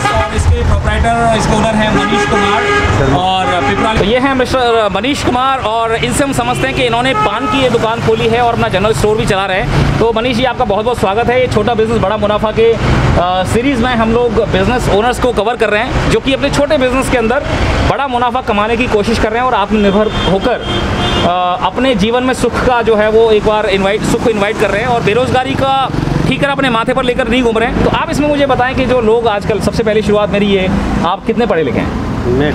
Business और इसके proprietor, इसके ओनर हैं मनीष कुमार और पिपराली। तो ये हैं मिस्टर मनीष कुमार और इनसे हम समझते हैं कि इन्होंने पान की ये दुकान खोली है और अपना जनरल स्टोर भी चला रहे हैं। तो मनीष जी, आपका बहुत बहुत स्वागत है। ये छोटा बिजनेस बड़ा मुनाफा के सीरीज़ में हम लोग बिजनेस ओनर्स को कवर कर रहे हैं जो कि अपने छोटे बिजनेस के अंदर बड़ा मुनाफा कमाने की कोशिश कर रहे हैं और आत्मनिर्भर होकर अपने जीवन में सुख का जो है वो एक बार सुख इन्वाइट कर रहे हैं और बेरोजगारी का ठीकर अपने माथे पर लेकर नहीं घूम रहे हैं। तो आप इसमें मुझे बताएं कि जो लोग आजकल, सबसे पहली शुरुआत मेरी ये, आप कितने पढ़े लिखे हैं? मैं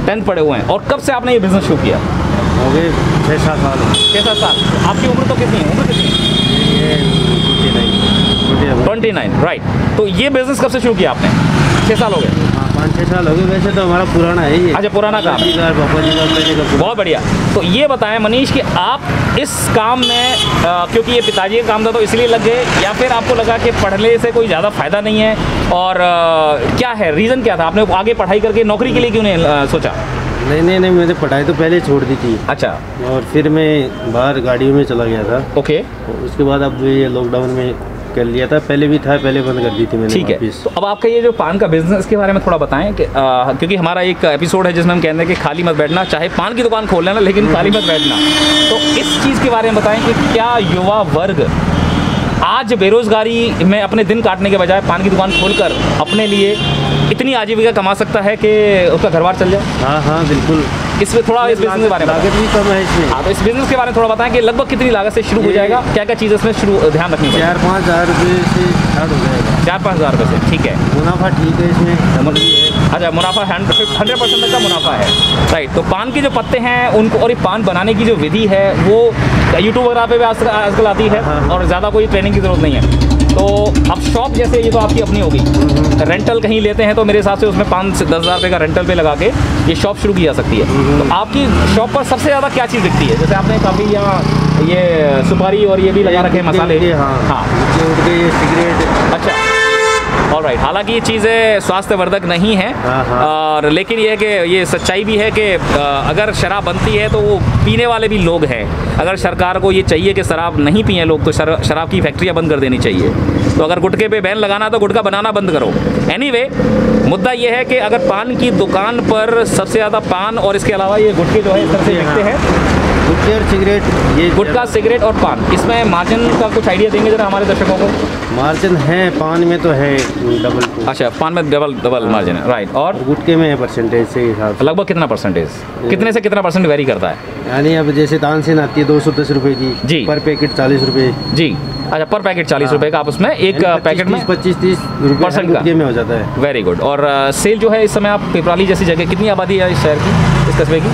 10th पढ़े हुए हैं। और कब से आपने ये बिज़नेस शुरू किया? हो गए 6-7 साल। 6-7 साल। आपकी उम्र तो कितनी है? उम्र कितनी है? 29, राइट। तो ये बिज़नेस कब से शुरू किया आपने? 6 साल हो गए? 5-6 साल हो गए। वैसे तो हमारा पुराना है ये। अच्छा, पुराना काम। पापा जी का। बहुत बढ़िया। तो ये बताएं मनीष कि आप इस काम में क्योंकि ये पिताजी का काम था तो इसलिए लग गए, या फिर आपको लगा कि पढ़ने से कोई ज़्यादा फ़ायदा नहीं है, और क्या है रीज़न, क्या था? आपने आगे पढ़ाई करके नौकरी के लिए क्यों नहीं सोचा? नहीं, मैंने पढ़ाई तो पहले छोड़ दी थी। अच्छा। और फिर मैं बाहर गाड़ियों में चला गया था। ओके। उसके बाद अब ये लॉकडाउन में कर लिया था। पहले भी था, पहले बंद कर दी थी मैंने। ठीक है। तो अब आपका ये जो पान का बिजनेस के बारे में थोड़ा बताएं कि क्योंकि हमारा एक एपिसोड है जिसमें हम कहते हैं कि खाली मत बैठना, चाहे पान की दुकान खोल लेना लेकिन खाली मत बैठना। तो इस चीज़ के बारे में बताएं कि क्या युवा वर्ग आज बेरोजगारी में अपने दिन काटने के बजाय पान की दुकान खोलकर अपने लिए इतनी आजीविका कमा सकता है कि उसका घर बार चल जाए? हाँ, बिल्कुल। इसमें थोड़ा इस बिजनेस के बारे में, लागत भी कम है इसमें। हाँ, तो इस बिजनेस के बारे में थोड़ा बताएं कि लगभग कितनी लागत से शुरू हो जाएगा, क्या क्या चीज़ इसमें शुरू ध्यान रखनी है? 4-5 हज़ार रुपये से स्टार्ट हो जाएगा। 4-5 हज़ार रुपये से, ठीक है। मुनाफा ठीक है इसमें, समझ लीजिए। अच्छा, मुनाफा 100% तक का मुनाफा है, राइट। तो पान के जो पत्ते हैं उनको, और ये पान बनाने की जो विधि है वो यूट्यूब वगैरह पे भी आजकल आती है और ज़्यादा कोई ट्रेनिंग की ज़रूरत नहीं है। तो अब शॉप जैसे ये तो आपकी अपनी होगी, रेंटल कहीं लेते हैं तो मेरे हिसाब से उसमें 5 से 10 हज़ार रुपये का रेंटल पे लगा के ये शॉप शुरू की जा सकती है। तो आपकी शॉप पर सबसे ज़्यादा क्या चीज़ दिखती है? जैसे आपने काफ़ी यहाँ ये सुपारी और ये भी लगा रखे हैं, मसाले। हाँ, सिगरेट। अच्छा, ऑलराइट। हालांकि ये चीज़ें स्वास्थ्यवर्धक नहीं है, और लेकिन ये है कि ये सच्चाई भी है कि अगर शराब बनती है तो वो पीने वाले भी लोग हैं। अगर सरकार को ये चाहिए कि शराब नहीं पिए लोग तो शराब की फैक्ट्रियाँ बंद कर देनी चाहिए। तो अगर गुटखे पे बैन लगाना तो गुटखा बनाना बंद करो। एनीवे, मुद्दा ये है कि अगर पान की दुकान पर सबसे ज़्यादा पान और इसके अलावा ये गुटखे जो है इस तरह से बिकते हैं, गुटखे और सिगरेट, ये गुटखा, सिगरेट और पान, इसमें मार्जिन का कुछ आइडिया देंगे जरा हमारे दर्शकों को? मार्जिन है, पान में तो है डबल। अच्छा, पान में डबल मार्जिन है, राइट। और गुटखे में है परसेंटेज से हिसाब से। लगभग कितना परसेंटेज, कितने से कितना परसेंट वेरी करता है? यानी अब जैसे तानसेन आती है 210 रुपये की जी, पर पैकेट 40 रुपये जी। अच्छा, पर पैकेट 40 रुपये का आप उसमें एक पैकेट में 25-30 रुपये गुटखे में हो जाता है। Very good. और सेल जो है इस समय, आप पिपराली जैसी जगह, कितनी आबादी है इस शहर की, इस कस्बे की?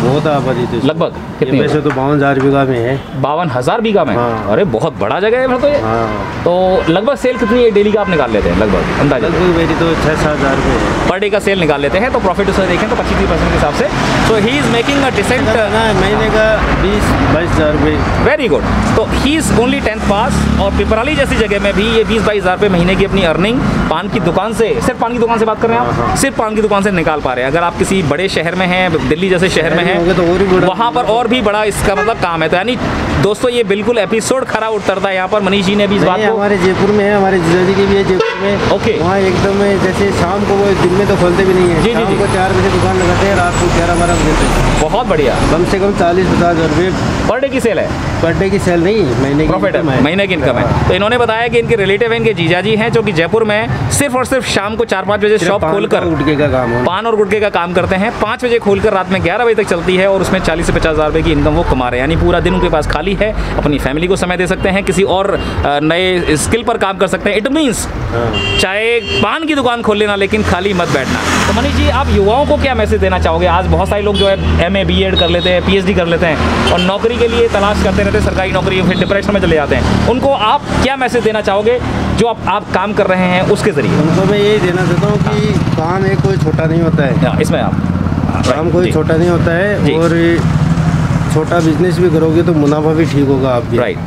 बहुत आबादी थी लगभग कितनी? वैसे तो 52,000 बीघा में है। 52,000 बीघा में? हाँ। अरे बहुत बड़ा जगह है फिर तो ये। हाँ। तो लगभग सेल कितनी डेली का आप निकाल लेते हैं? लगभग अंदाजा मेरी तो 6-7 हज़ार रुपये पर डे का सेल निकाल लेते हैं। तो प्रॉफिट उसमें देखें तो 25-30% के हिसाब से। So he is making a decent महीने का 20-22 हज़ार रुपये। Very good. तो ही इज़ ओनली 10th पास, और पिपराली जैसी जगह में भी ये 20-22 हज़ार रुपये महीने की अपनी अर्निंग पान की दुकान से, सिर्फ पान की दुकान से बात कर रहे हैं आप? सिर्फ पान की दुकान से निकाल पा रहे हैं। अगर आप किसी बड़े शहर में हैं, दिल्ली जैसे शहर में हैं, तो वहाँ पर और भी बड़ा इसका मतलब काम है। तो यानी दोस्तों, ये बिल्कुल एपिसोड खरा उतरता है यहाँ पर। मनीष जी ने भी इस बात को, हमारे जयपुर में है, हमारे जीजा जी की भी है जयपुर में। ओके। वहाँ एकदम जैसे शाम को, वो दिन में तो खोलते भी नहीं है, जी, शाम को 4 बजे दुकान लगाते हैं, रात को 11-12 बजे तक। बहुत बढ़िया। कम से कम 40-50 हज़ार रुपये पर डे की सेल है? पर डे की सेल नहीं, महीने की प्रॉफिट है, महीने की इनकम है। तो इन्होंने बताया कि इनके रिलेटिव हैं, इनके जीजा जी हैं, जो कि जयपुर में सिर्फ और सिर्फ शाम को 4-5 बजे शॉप खोलकर गुटखे का काम है, पान और गुटखे का काम करते हैं। 5 बजे खोलकर रात में 11 बजे तक चलती है, और उसमें 40 से 50 हज़ार रुपये की इनकम वो कमा रहे हैं। यानी पूरा दिन उनके पास खाली है, अपनी फैमिली को समय दे सकते हैं, किसी और नए स्किल पर काम कर सकते हैं। इट मीन्स चाहे पान की दुकान खोल लेना लेकिन खाली मत बैठना। तो मनीष जी, आप युवाओं को क्या मैसेज देना चाहोगे? आज बहुत सारे लोग जो है MA BEd कर लेते हैं, PhD कर लेते हैं और नौकरी के लिए तलाश करते रहते हैं, सरकारी नौकरी, फिर डिप्रेशन में चले जाते हैं। उनको आप क्या मैसेज देना चाहोगे जो आप काम कर रहे हैं उसके ज़रिए? उनको मैं यही देना चाहता हूँ कि काम एक कोई छोटा नहीं होता है। इसमें आप काम कोई छोटा नहीं होता है, और छोटा बिजनेस भी करोगे तो मुनाफा भी ठीक होगा आपकी। राइट।